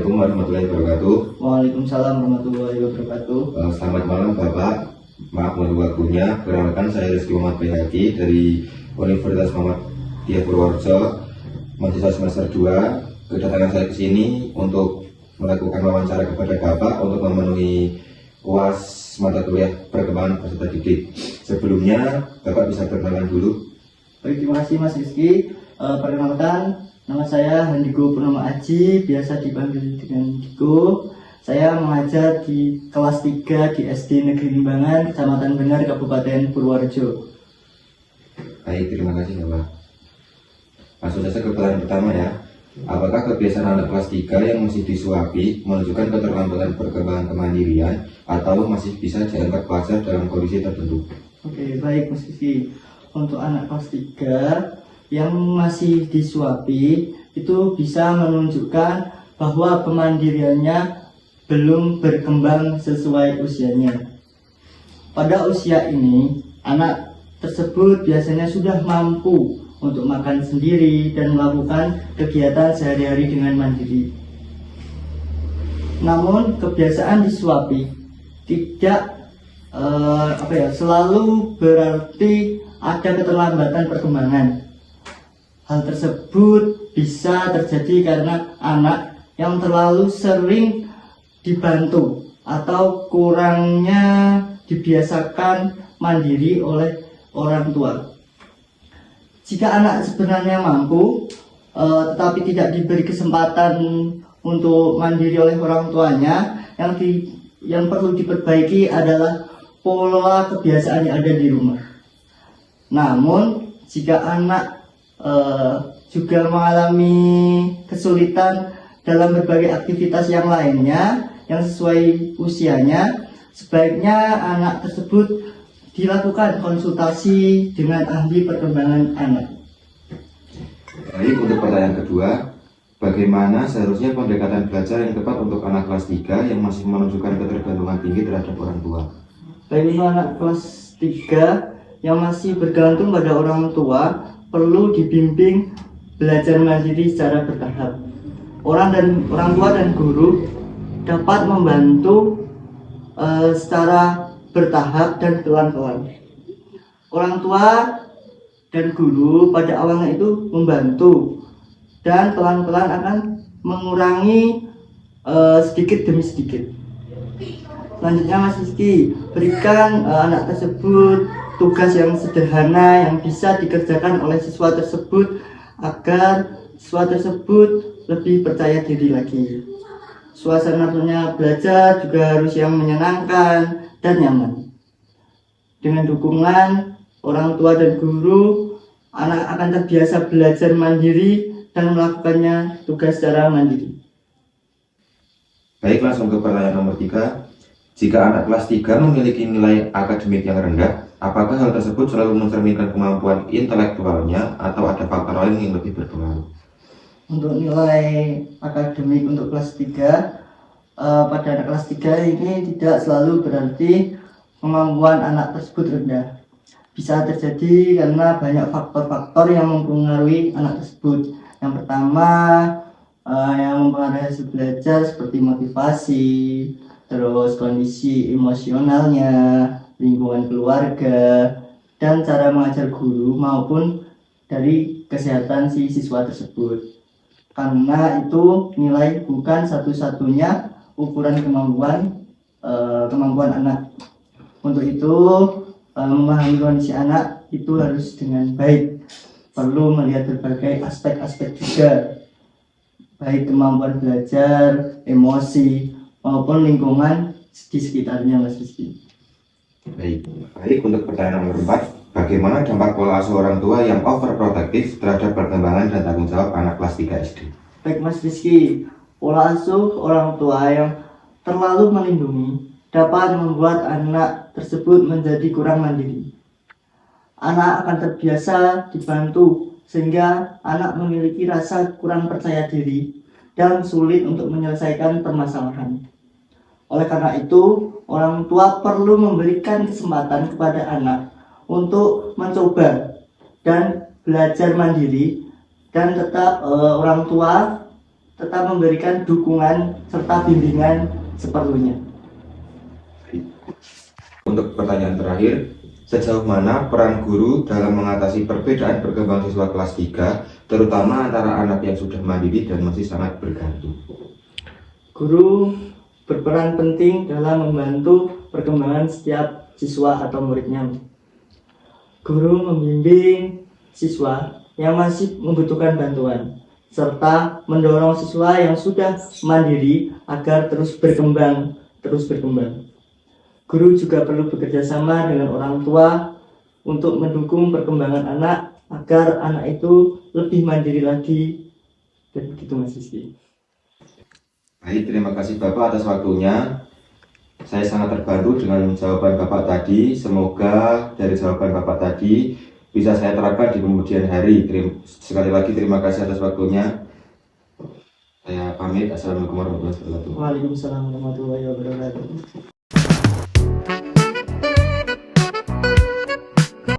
Assalamualaikum warahmatullahi wabarakatuh. Waalaikumsalam warahmatullahi wabarakatuh. Selamat malam Bapak. Maaf mengganggu waktunya. Perkenalkan saya Rizky Muhammad Bayhaqi dari Universitas Muhammadiyah Purworejo, mahasiswa semester 2. Kedatangan saya ke sini untuk melakukan wawancara kepada Bapak untuk memenuhi UAS mata kuliah perkembangan peserta didik. Sebelumnya Bapak bisa perkenalan dulu. Baik, terima kasih Mas Rizky. Perkenalkan, nama saya Handiko Purnama Aji, biasa dipanggil dengan Diko. Saya mengajar di kelas 3 di SD Negeri Limbangan, Kecamatan Benar, Kabupaten Purworejo. Baik, terima kasih Bapak. Langsung saja ke pertanyaan pertama ya. Apakah kebiasaan anak kelas 3 yang masih disuapi menunjukkan keterlambatan perkembangan kemandirian atau masih bisa dianggap wajar dalam kondisi tertentu? Oke, baik Mas Rizky. Untuk anak kelas 3 yang masih disuapi itu bisa menunjukkan bahwa kemandiriannya belum berkembang sesuai usianya. Pada usia ini, anak tersebut biasanya sudah mampu untuk makan sendiri dan melakukan kegiatan sehari-hari dengan mandiri. Namun kebiasaan disuapi tidak selalu berarti ada keterlambatan perkembangan. Hal tersebut bisa terjadi karena anak yang terlalu sering dibantu atau kurangnya dibiasakan mandiri oleh orang tua. Jika anak sebenarnya mampu tetapi tidak diberi kesempatan untuk mandiri oleh orang tuanya, yang perlu diperbaiki adalah pola kebiasaan yang ada di rumah. Namun jika anak juga mengalami kesulitan dalam berbagai aktivitas yang lainnya yang sesuai usianya, sebaiknya anak tersebut dilakukan konsultasi dengan ahli perkembangan anak. Baik, untuk pertanyaan kedua, bagaimana seharusnya pendekatan belajar yang tepat untuk anak kelas 3 yang masih menunjukkan ketergantungan tinggi terhadap orang tua? Baik, untuk anak kelas 3 yang masih bergantung pada orang tua perlu dibimbing belajar mandiri secara bertahap. Orang tua dan guru dapat membantu secara bertahap dan pelan-pelan. Orang tua dan guru pada awalnya itu membantu dan pelan-pelan akan mengurangi sedikit demi sedikit. Selanjutnya Mas Rizky, berikan anak tersebut tugas yang sederhana yang bisa dikerjakan oleh siswa tersebut agar siswa tersebut lebih percaya diri lagi. Suasananya belajar juga harus yang menyenangkan dan nyaman. Dengan dukungan orang tua dan guru, anak akan terbiasa belajar mandiri dan melakukannya tugas secara mandiri. Baik, langsung ke pertanyaan nomor 3. Jika anak kelas 3 memiliki nilai akademik yang rendah, apakah hal tersebut selalu mencerminkan kemampuan intelektualnya atau ada faktor lain yang lebih berpengaruh? Untuk nilai akademik untuk kelas 3, pada anak kelas 3 ini tidak selalu berarti kemampuan anak tersebut rendah. Bisa terjadi karena banyak faktor-faktor yang mempengaruhi anak tersebut. Yang pertama, yang mempengaruhi hasil belajar seperti motivasi, terus kondisi emosionalnya, lingkungan keluarga, dan cara mengajar guru maupun dari kesehatan si siswa tersebut. Karena itu nilai bukan satu-satunya ukuran kemampuan anak. Untuk itu memahami kondisi anak itu harus dengan baik. Perlu melihat berbagai aspek-aspek juga, baik kemampuan belajar, emosi, maupun lingkungan di sekitarnya Mas Rizky. Baik, untuk pertanyaan nomor 4, bagaimana dampak pola asuh orang tua yang overprotektif terhadap perkembangan dan tanggung jawab anak kelas 3 SD? Baik Mas Rizky, pola asuh orang tua yang terlalu melindungi dapat membuat anak tersebut menjadi kurang mandiri. Anak akan terbiasa dibantu sehingga anak memiliki rasa kurang percaya diri dan sulit untuk menyelesaikan permasalahan. Oleh karena itu, orang tua perlu memberikan kesempatan kepada anak untuk mencoba dan belajar mandiri, dan tetap orang tua tetap memberikan dukungan serta bimbingan seperlunya. Untuk pertanyaan terakhir, sejauh mana peran guru dalam mengatasi perbedaan berkembang siswa kelas 3, terutama antara anak yang sudah mandiri dan masih sangat bergantung? Guru berperan penting dalam membantu perkembangan setiap siswa atau muridnya. Guru membimbing siswa yang masih membutuhkan bantuan, serta mendorong siswa yang sudah mandiri agar terus berkembang. Guru juga perlu bekerja sama dengan orang tua untuk mendukung perkembangan anak agar anak itu lebih mandiri lagi. Dan begitu Mas Rizky. Baik, terima kasih Bapak atas waktunya. Saya sangat terbantu dengan jawaban Bapak tadi. Semoga dari jawaban Bapak tadi bisa saya terapkan di kemudian hari. Sekali lagi terima kasih atas waktunya. Saya pamit. Assalamualaikum warahmatullahi wabarakatuh. Waalaikumsalam warahmatullahi wabarakatuh.